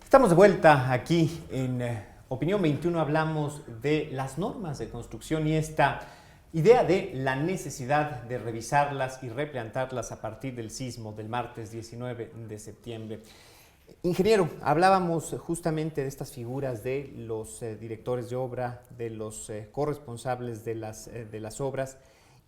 Estamos de vuelta aquí en Opinión 21. Hablamos de las normas de construcción y esta idea de la necesidad de revisarlas y replantarlas a partir del sismo del martes 19 de septiembre. Ingeniero, hablábamos justamente de estas figuras de los directores de obra, de los corresponsables de las obras,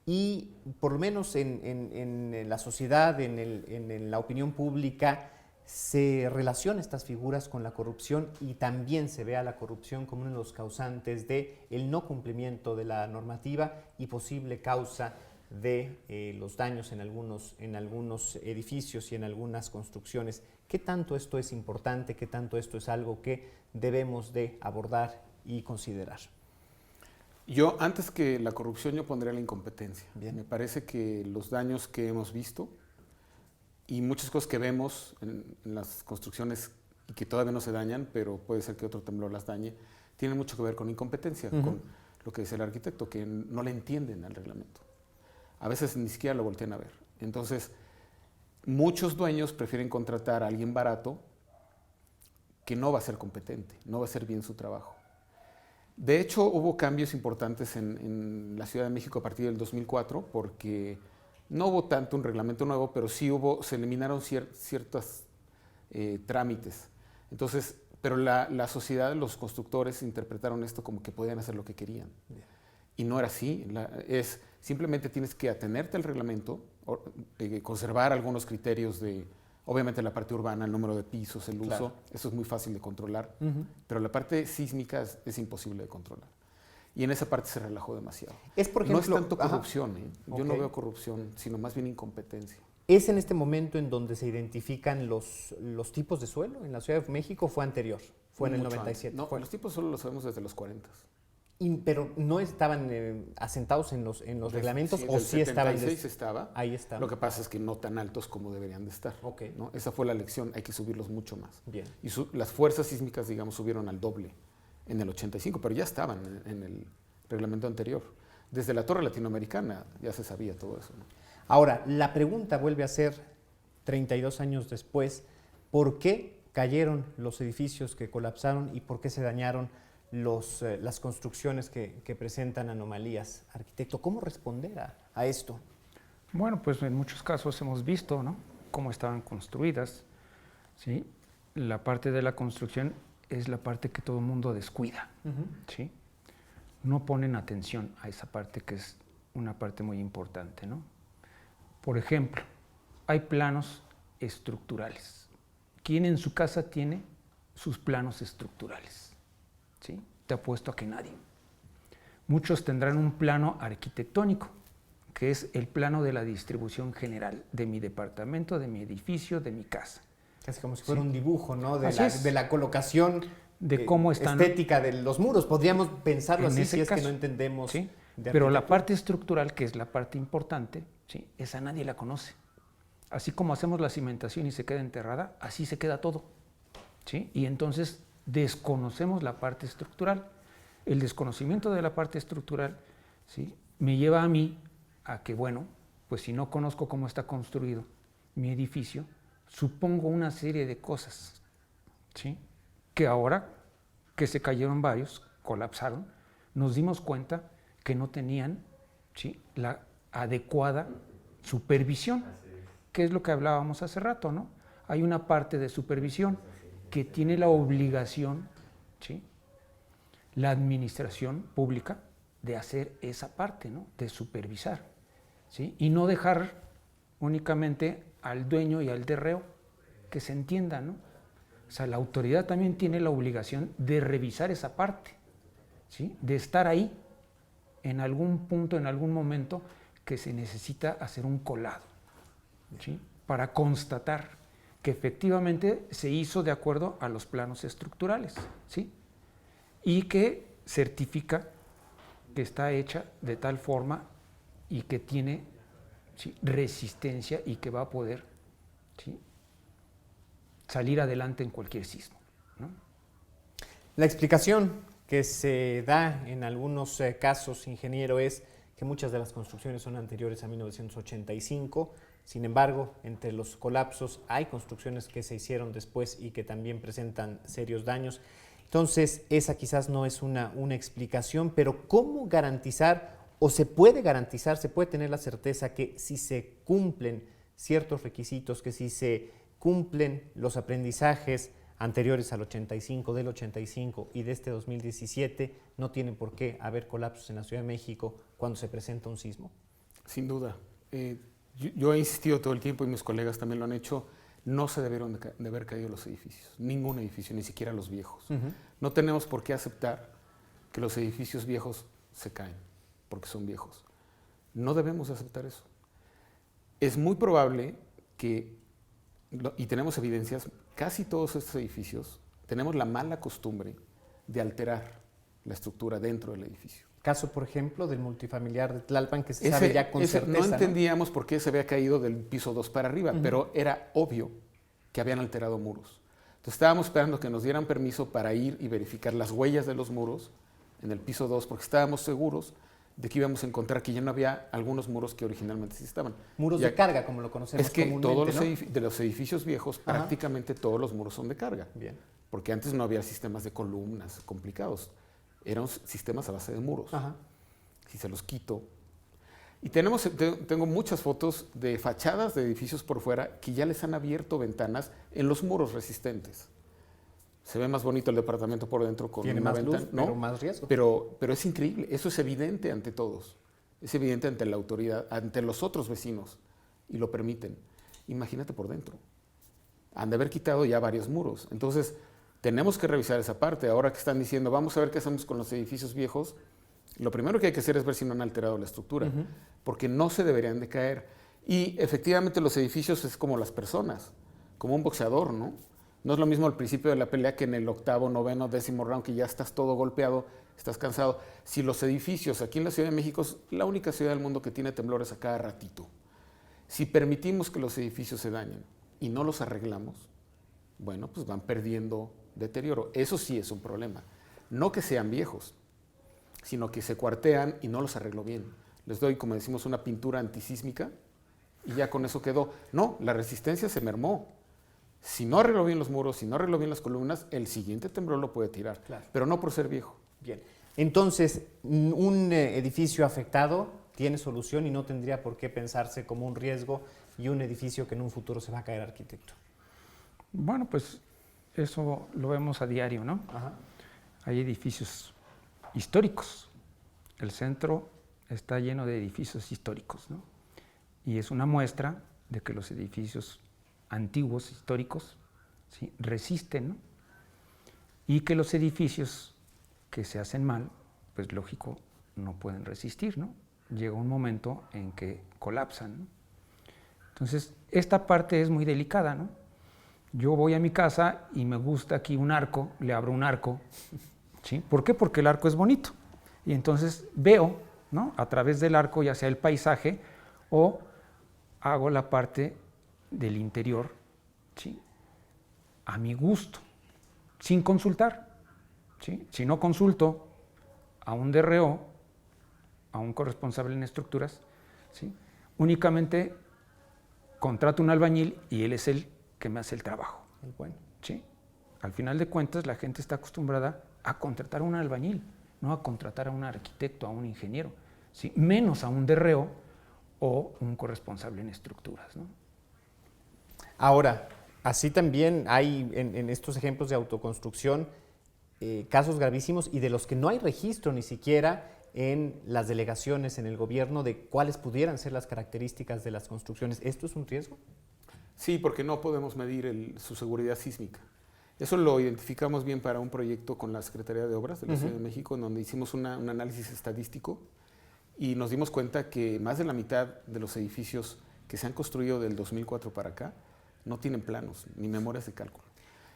y por lo menos en la sociedad, en la opinión pública, se relaciona estas figuras con la corrupción y también se ve a la corrupción como uno de los causantes del no cumplimiento de la normativa y posible causa de los daños en algunos edificios y en algunas construcciones. ¿Qué tanto esto es importante? ¿Qué tanto esto es algo que debemos de abordar y considerar? Yo, antes que la corrupción, yo pondría la incompetencia. Bien. Me parece que los daños que hemos visto y muchas cosas que vemos en las construcciones y que todavía no se dañan, pero puede ser que otro temblor las dañe, tienen mucho que ver con incompetencia, con lo que dice el arquitecto, que no le entienden al reglamento. A veces ni siquiera lo voltean a ver. Entonces, muchos dueños prefieren contratar a alguien barato que no va a ser competente, no va a hacer bien su trabajo. De hecho, hubo cambios importantes en la Ciudad de México a partir del 2004, porque no hubo tanto un reglamento nuevo, pero sí se eliminaron ciertos trámites. Entonces, pero la sociedad, los constructores interpretaron esto como que podían hacer lo que querían. Bien. Y no era así. Simplemente tienes que atenerte al reglamento, conservar algunos criterios de, obviamente la parte urbana, el número de pisos, el uso, eso es muy fácil de controlar, pero la parte sísmica es imposible de controlar. Y en esa parte se relajó demasiado. Por ejemplo, no es tanto corrupción, yo no veo corrupción, sino más bien incompetencia. ¿Es en este momento en donde se identifican los tipos de suelo en la Ciudad de México o fue anterior? ¿Fue en el 97? No, los tipos solo los sabemos desde los 40. Pero no estaban asentados en los reglamentos, o sí estaban. En el 76 estaba. Ahí está. Lo que pasa es que no tan altos como deberían de estar. Okay. ¿no? Esa fue la lección, hay que subirlos mucho más. Bien. Y las fuerzas sísmicas, digamos, subieron al doble en el 85, pero ya estaban en el reglamento anterior. Desde la Torre Latinoamericana ya se sabía todo eso, ¿no? Ahora, la pregunta vuelve a ser, 32 años después, ¿por qué cayeron los edificios que colapsaron y por qué se dañaron las construcciones que presentan anomalías? Arquitecto, ¿cómo responder a esto? Bueno, pues en muchos casos hemos visto, ¿no?, cómo estaban construidas, ¿sí? La parte de la construcción es la parte que todo el mundo descuida, ¿sí? No ponen atención a esa parte que es una parte muy importante, ¿no? Por ejemplo, hay planos estructurales. ¿Quién en su casa tiene sus planos estructurales? ¿Sí? Te apuesto a que nadie. Muchos tendrán un plano arquitectónico, que es el plano de la distribución general de mi departamento, de mi edificio, de mi casa. Casi como si fuera un dibujo, ¿no? De la colocación de cómo están, estética de los muros. Podríamos pensarlo así si es caso, que no entendemos. ¿sí? Pero la parte estructural, que es la parte importante, ¿sí?, esa nadie la conoce. Así como hacemos la cimentación y se queda enterrada, así se queda todo, ¿sí? Y entonces desconocemos la parte estructural. El desconocimiento de la parte estructural, ¿sí?, me lleva a mí a que, bueno, pues si no conozco cómo está construido mi edificio, supongo una serie de cosas, ¿sí?, que ahora que se cayeron varios, colapsaron, nos dimos cuenta que no tenían, ¿sí?, la adecuada supervisión, que es lo que hablábamos hace rato, ¿no? Hay una parte de supervisión que tiene la obligación, ¿sí?, la administración pública, de hacer esa parte, ¿no?, de supervisar, ¿sí?, y no dejar únicamente al dueño y al de reo, que se entienda, ¿no? O sea, la autoridad también tiene la obligación de revisar esa parte, ¿sí?, de estar ahí en algún punto, en algún momento que se necesita hacer un colado, ¿sí?, para constatar que efectivamente se hizo de acuerdo a los planos estructurales, ¿sí?, y que certifica que está hecha de tal forma y que tiene, ¿sí?, resistencia y que va a poder, ¿sí?, salir adelante en cualquier sismo, ¿no? La explicación que se da en algunos casos, ingeniero, es que muchas de las construcciones son anteriores a 1985. Sin embargo, entre los colapsos hay construcciones que se hicieron después y que también presentan serios daños. Entonces, esa quizás no es una explicación, pero ¿cómo garantizar o se puede garantizar, se puede tener la certeza que si se cumplen ciertos requisitos, que si se cumplen los aprendizajes anteriores al 85, del 85 y de este 2017, no tienen por qué haber colapsos en la Ciudad de México cuando se presenta un sismo? Sin duda. Yo he insistido todo el tiempo y mis colegas también lo han hecho, no se debieron de haber caído los edificios, ningún edificio, ni siquiera los viejos. No tenemos por qué aceptar que los edificios viejos se caen, porque son viejos. No debemos aceptar eso. Es muy probable que, y tenemos evidencias, casi todos estos edificios tenemos la mala costumbre de alterar la estructura dentro del edificio. Caso, por ejemplo, del multifamiliar de Tlalpan, que se sabe ya con certeza. No entendíamos por qué se había caído del piso 2 para arriba, pero era obvio que habían alterado muros. Entonces estábamos esperando que nos dieran permiso para ir y verificar las huellas de los muros en el piso 2, porque estábamos seguros de que íbamos a encontrar que ya no había algunos muros que originalmente sí estaban. Muros de carga, como lo conocemos comúnmente, todos los ¿no? de los edificios viejos, prácticamente todos los muros son de carga. Bien. Porque antes no había sistemas de columnas complicados. Eran sistemas a base de muros. Si se los quito. Y tengo muchas fotos de fachadas de edificios por fuera que ya les han abierto ventanas en los muros resistentes. Se ve más bonito el departamento por dentro con tiene una más ventana, luz, ¿no? pero más riesgo. Pero es increíble. Eso es evidente ante todos. Es evidente ante la autoridad, ante los otros vecinos. Y lo permiten. Imagínate por dentro. Han de haber quitado ya varios muros. Entonces, tenemos que revisar esa parte. Ahora que están diciendo, vamos a ver qué hacemos con los edificios viejos, lo primero que hay que hacer es ver si no han alterado la estructura, porque no se deberían de caer. Y efectivamente los edificios es como las personas, como un boxeador, ¿no? No es lo mismo al principio de la pelea que en el 8º, 9º, 10º round, que ya estás todo golpeado, estás cansado. Si los edificios, aquí en la Ciudad de México es la única ciudad del mundo que tiene temblores a cada ratito. Si permitimos que los edificios se dañen y no los arreglamos, bueno, pues van perdiendo deterioro. Eso sí es un problema. No que sean viejos, sino que se cuartean y no los arregló bien. Les doy, como decimos, una pintura antisísmica y ya con eso quedó. No, la resistencia se mermó. Si no arregló bien los muros, si no arregló bien las columnas, el siguiente temblor lo puede tirar, claro, pero no por ser viejo. Bien. Entonces, un edificio afectado tiene solución y no tendría por qué pensarse como un riesgo y un edificio que en un futuro se va a caer, arquitecto. Bueno, pues eso lo vemos a diario, ¿no? Ajá. Hay edificios históricos. El centro está lleno de edificios históricos, ¿no? Y es una muestra de que los edificios antiguos, históricos, ¿sí?, resisten, ¿no? Y que los edificios que se hacen mal, pues lógico, no pueden resistir, ¿no? Llega un momento en que colapsan, ¿no? Entonces, esta parte es muy delicada, ¿no? Yo voy a mi casa y me gusta aquí un arco, le abro un arco, ¿sí? ¿Por qué? Porque el arco es bonito. Y entonces veo, ¿no?, a través del arco, ya sea el paisaje o hago la parte del interior, ¿sí?, a mi gusto, sin consultar, ¿sí? Si no consulto a un DRO, a un corresponsable en estructuras, ¿sí?, únicamente contrato un albañil y él es el que me hace el trabajo. Bueno. ¿Sí? Al final de cuentas, la gente está acostumbrada a contratar a un albañil, no a contratar a un arquitecto, a un ingeniero, ¿sí?, menos a un DRO o un corresponsable en estructuras, ¿no? Ahora, así también hay en estos ejemplos de autoconstrucción casos gravísimos y de los que no hay registro ni siquiera en las delegaciones, en el gobierno, de cuáles pudieran ser las características de las construcciones. ¿Esto es un riesgo? Sí, porque no podemos medir su seguridad sísmica. Eso lo identificamos bien para un proyecto con la Secretaría de Obras de la Ciudad de México, en donde hicimos un análisis estadístico y nos dimos cuenta que más de la mitad de los edificios que se han construido del 2004 para acá no tienen planos ni memorias de cálculo.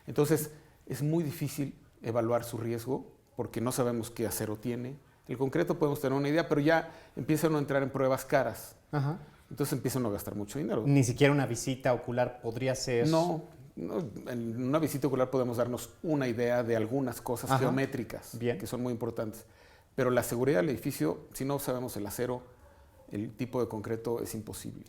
Entonces, es muy difícil evaluar su riesgo porque no sabemos qué acero tiene. El concreto podemos tener una idea, pero ya empiezan a entrar en pruebas caras. Ajá. Entonces empiezan a gastar mucho dinero. Ni siquiera una visita ocular podría ser... No, en una visita ocular podemos darnos una idea de algunas cosas geométricas, bien, que son muy importantes. Pero la seguridad del edificio, si no sabemos el acero, el tipo de concreto es imposible.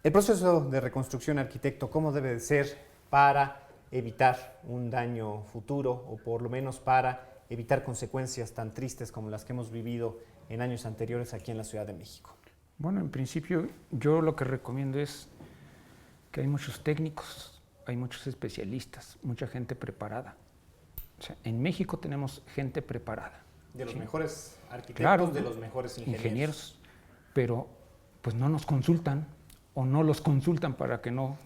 El proceso de reconstrucción, arquitecto, ¿cómo debe de ser para evitar un daño futuro o por lo menos para evitar consecuencias tan tristes como las que hemos vivido en años anteriores aquí en la Ciudad de México? Bueno, en principio yo lo que recomiendo es que hay muchos técnicos, hay muchos especialistas, mucha gente preparada. O sea, en México tenemos gente preparada. De los mejores arquitectos, Claro, de los mejores ingenieros. Pero pues no nos consultan o no los consultan para que no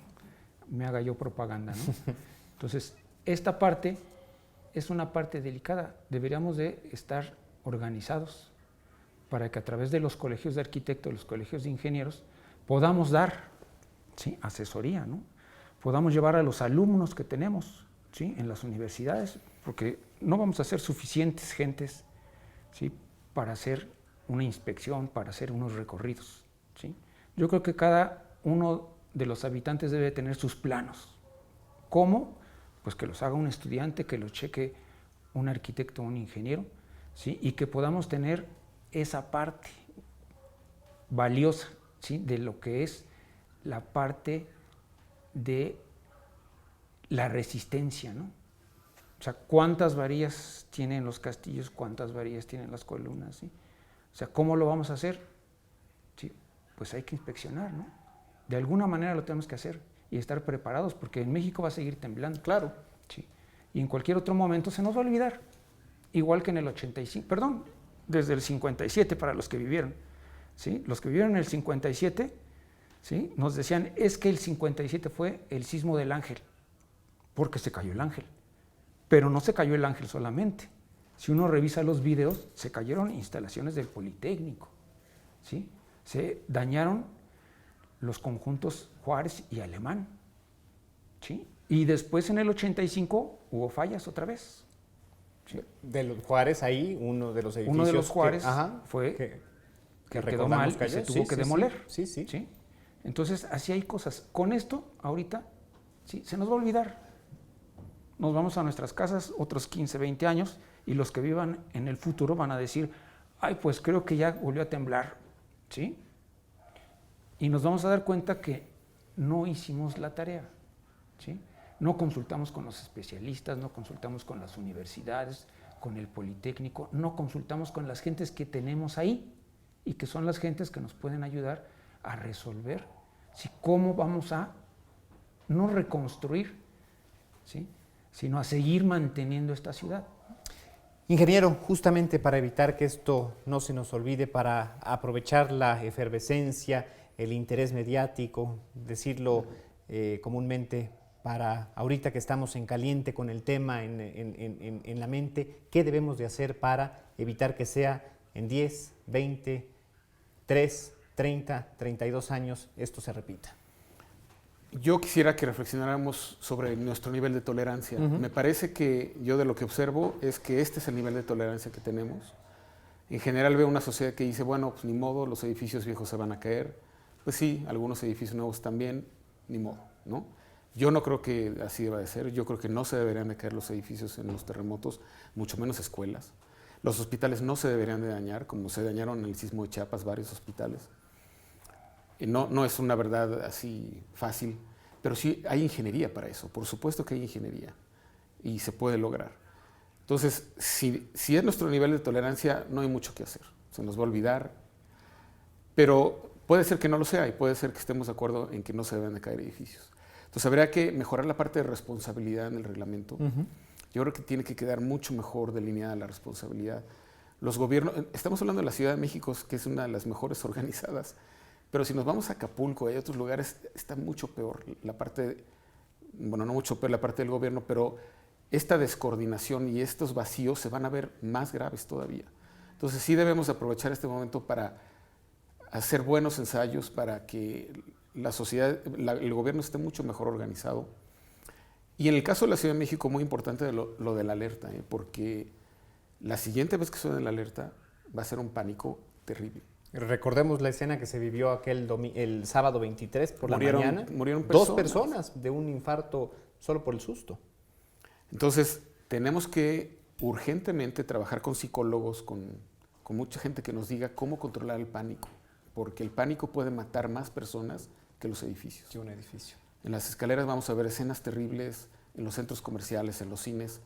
me haga yo propaganda, ¿no? Entonces, esta parte es una parte delicada. Deberíamos de estar organizados para que a través de los colegios de arquitectos, los colegios de ingenieros, podamos dar, ¿sí?, asesoría, ¿no? Podamos llevar a los alumnos que tenemos, ¿sí?, en las universidades, porque no vamos a ser suficientes gentes, ¿sí?, para hacer una inspección, para hacer unos recorridos, ¿sí? Yo creo que cada uno de los habitantes debe tener sus planos. ¿Cómo? Pues que los haga un estudiante, que los cheque un arquitecto o un ingeniero, ¿sí?, y que podamos tener esa parte valiosa, ¿sí?, de lo que es la parte de la resistencia, ¿no? O sea, ¿cuántas varillas tienen los castillos? ¿Cuántas varillas tienen las columnas? ¿Sí? O sea, ¿cómo lo vamos a hacer? ¿Sí? Pues hay que inspeccionar, ¿no? De alguna manera lo tenemos que hacer y estar preparados, porque en México va a seguir temblando. Claro. ¿Sí? Y en cualquier otro momento se nos va a olvidar. Igual que en el 85, perdón, desde el 57 para los que vivieron. ¿Sí? Los que vivieron en el 57, ¿sí?, nos decían, es que el 57 fue el sismo del Ángel, porque se cayó el ángel. Pero no se cayó el ángel solamente. Si uno revisa los videos, se cayeron instalaciones del Politécnico, ¿sí? Se dañaron los conjuntos Juárez y Alemán, ¿sí? Y después en el 85 hubo fallas otra vez. ¿Sí? De los Juárez ahí, uno de los edificios. Uno de los Juárez fue que quedó recordamos mal y cayó. se tuvo que demoler. Sí, sí. ¿Sí? Entonces, así hay cosas. Con esto, ahorita, ¿sí?, se nos va a olvidar. Nos vamos a nuestras casas otros 15, 20 años y los que vivan en el futuro van a decir, ay, pues creo que ya volvió a temblar, ¿sí? Y nos vamos a dar cuenta que no hicimos la tarea, ¿sí? No consultamos con los especialistas, no consultamos con las universidades, con el Politécnico, no consultamos con las gentes que tenemos ahí y que son las gentes que nos pueden ayudar a resolver, ¿sí?, cómo vamos a no reconstruir, ¿sí?, sino a seguir manteniendo esta ciudad. Ingeniero, justamente para evitar que esto no se nos olvide, para aprovechar la efervescencia, el interés mediático, decirlo comúnmente, para ahorita que estamos en caliente con el tema en la mente, ¿qué debemos de hacer para evitar que sea en 10, 20, 3, 30, 32 años esto se repita? Yo quisiera que reflexionáramos sobre nuestro nivel de tolerancia. Me parece que yo de lo que observo es que este es el nivel de tolerancia que tenemos. En general veo una sociedad que dice, bueno, pues ni modo, los edificios viejos se van a caer. Pues sí, algunos edificios nuevos también, ni modo, ¿no? Yo no creo que así deba de ser. Yo creo que no se deberían de caer los edificios en los terremotos, mucho menos escuelas. Los hospitales no se deberían de dañar, como se dañaron en el sismo de Chiapas varios hospitales. No es una verdad así fácil, pero sí hay ingeniería para eso. Por supuesto que hay ingeniería y se puede lograr. Entonces, si es nuestro nivel de tolerancia, no hay mucho que hacer. Se nos va a olvidar, pero puede ser que no lo sea y puede ser que estemos de acuerdo en que no se deben de caer edificios. Entonces, habría que mejorar la parte de responsabilidad en el reglamento. Yo creo que tiene que quedar mucho mejor delineada la responsabilidad. Los gobiernos, estamos hablando de la Ciudad de México, que es una de las mejores organizadas, pero si nos vamos a Acapulco y a otros lugares, está mucho peor la parte, bueno, no mucho peor la parte del gobierno, pero esta descoordinación y estos vacíos se van a ver más graves todavía. Entonces sí debemos aprovechar este momento para hacer buenos ensayos, para que la sociedad, el gobierno esté mucho mejor organizado. Y en el caso de la Ciudad de México, muy importante lo de la alerta, porque la siguiente vez que suene la alerta va a ser un pánico terrible. Recordemos la escena que se vivió el sábado 23 por la mañana. Murieron personas. 2 personas de un infarto solo por el susto. Entonces, tenemos que urgentemente trabajar con psicólogos, con mucha gente que nos diga cómo controlar el pánico. porque el pánico puede matar más personas que los edificios. Sí, un edificio. En las escaleras vamos a ver escenas terribles, en los centros comerciales, en los cines.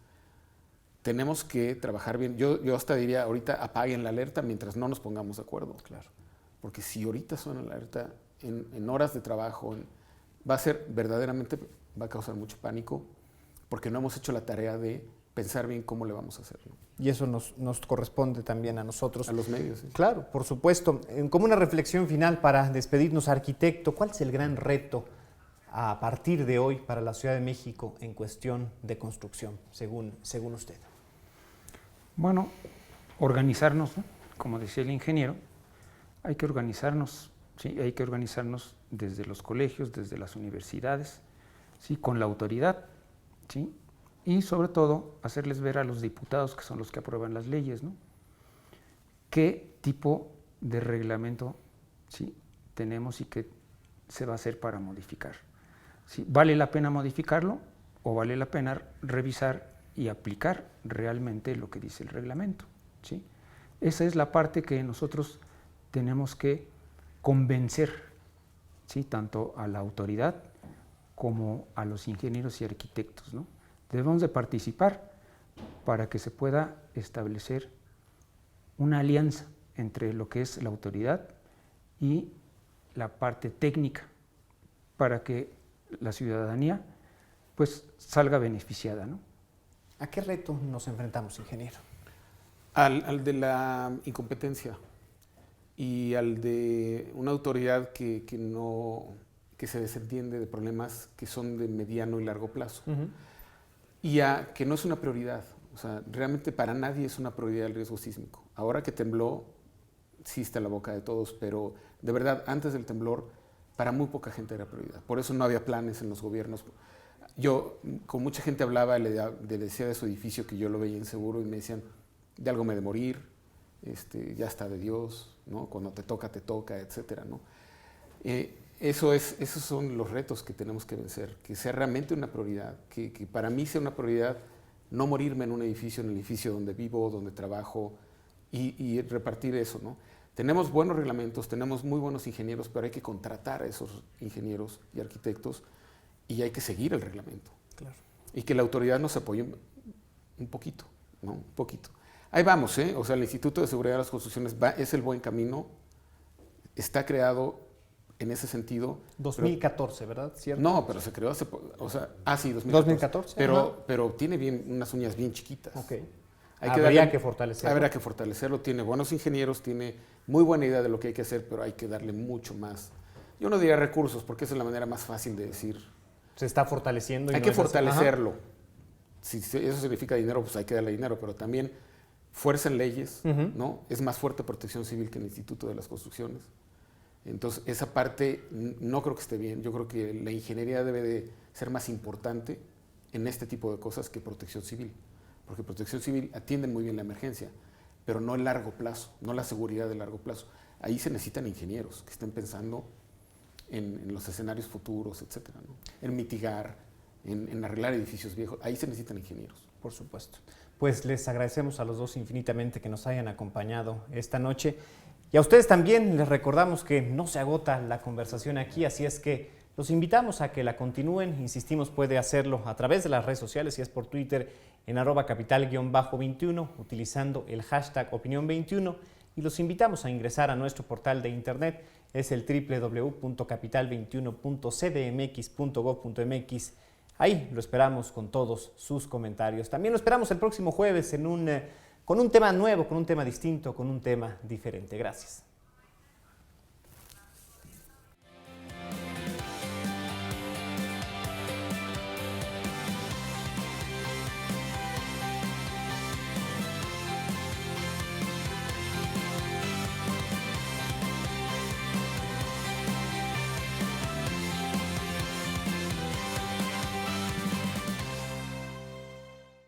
Tenemos que trabajar bien. Yo hasta diría, ahorita apaguen la alerta mientras no nos pongamos de acuerdo. Claro. Porque si ahorita suena la alerta, en horas de trabajo, va a ser verdaderamente, va a causar mucho pánico, porque no hemos hecho la tarea de pensar bien cómo le vamos a hacer, ¿no? Y eso nos corresponde también a nosotros. A los medios. Sí. Claro, por supuesto. Como una reflexión final para despedirnos, arquitecto, ¿cuál es el gran reto a partir de hoy para la Ciudad de México en cuestión de construcción, según usted? Bueno, organizarnos, ¿no? Como decía el ingeniero, hay que organizarnos, ¿sí? Hay que organizarnos desde los colegios, desde las universidades, ¿sí? Con la autoridad, ¿sí? Y sobre todo hacerles ver a los diputados, que son los que aprueban las leyes, ¿no? Qué tipo de reglamento, ¿sí? tenemos y qué se va a hacer para modificar. ¿Sí? ¿Vale la pena modificarlo o vale la pena revisar y aplicar realmente lo que dice el reglamento? ¿Sí? Esa es la parte que nosotros tenemos que convencer, ¿sí? Tanto a la autoridad como a los ingenieros y arquitectos, ¿no? Debemos de participar para que se pueda establecer una alianza entre lo que es la autoridad y la parte técnica para que la ciudadanía pues salga beneficiada, ¿no? ¿A qué reto nos enfrentamos, ingeniero? Al de la incompetencia y al de una autoridad que se desentiende de problemas que son de mediano y largo plazo. Y a que no es una prioridad. O sea, realmente para nadie es una prioridad el riesgo sísmico. Ahora que tembló, sí está en la boca de todos, pero de verdad, antes del temblor, para muy poca gente era prioridad. Por eso no había planes en los gobiernos. Yo con mucha gente hablaba, le decía de su edificio que yo lo veía inseguro y me decían, de algo me he de morir, ya está de Dios, ¿no? Cuando te toca, etcétera, ¿no? Esos son los retos que tenemos que vencer, que sea realmente una prioridad, que para mí sea una prioridad no morirme en un edificio, en el edificio donde vivo, donde trabajo y repartir eso, ¿no? Tenemos buenos reglamentos, tenemos muy buenos ingenieros, pero hay que contratar a esos ingenieros y arquitectos y hay que seguir el reglamento. Claro. Y que la autoridad nos apoye un poquito, ¿no? Un poquito. Ahí vamos, ¿eh? O sea, el Instituto de Seguridad de las Construcciones es el buen camino, está creado en ese sentido. 2014, ¿verdad? ¿Cierto? No, pero se creó hace, sí, 2014. Pero tiene unas uñas bien chiquitas. Ok. Habría que fortalecerlo. Habrá que fortalecerlo, tiene buenos ingenieros, tiene muy buena idea de lo que hay que hacer, pero hay que darle mucho más. Yo no diría recursos, porque esa es la manera más fácil de decir. Se está fortaleciendo. Hay que fortalecerlo. Si eso significa dinero, pues hay que darle dinero, pero también fuerza en leyes, ¿no? Es más fuerte Protección Civil que el Instituto de las Construcciones. Entonces, esa parte no creo que esté bien. Yo creo que la ingeniería debe de ser más importante en este tipo de cosas que Protección Civil. Porque Protección Civil atiende muy bien la emergencia, pero no el largo plazo, no la seguridad de largo plazo. Ahí se necesitan ingenieros que estén pensando en los escenarios futuros, etcétera, ¿no? En mitigar, en arreglar edificios viejos. Ahí se necesitan ingenieros. Por supuesto. Pues les agradecemos a los dos infinitamente que nos hayan acompañado esta noche. Y a ustedes también les recordamos que no se agota la conversación aquí, así es que los invitamos a que la continúen. Insistimos, puede hacerlo a través de las redes sociales, si es por Twitter, en @capital_21, utilizando el hashtag opinión21. Y los invitamos a ingresar a nuestro portal de internet, es el www.capital21.cdmx.gov.mx. Ahí lo esperamos con todos sus comentarios. También lo esperamos el próximo jueves con un tema nuevo, con un tema distinto, con un tema diferente. Gracias.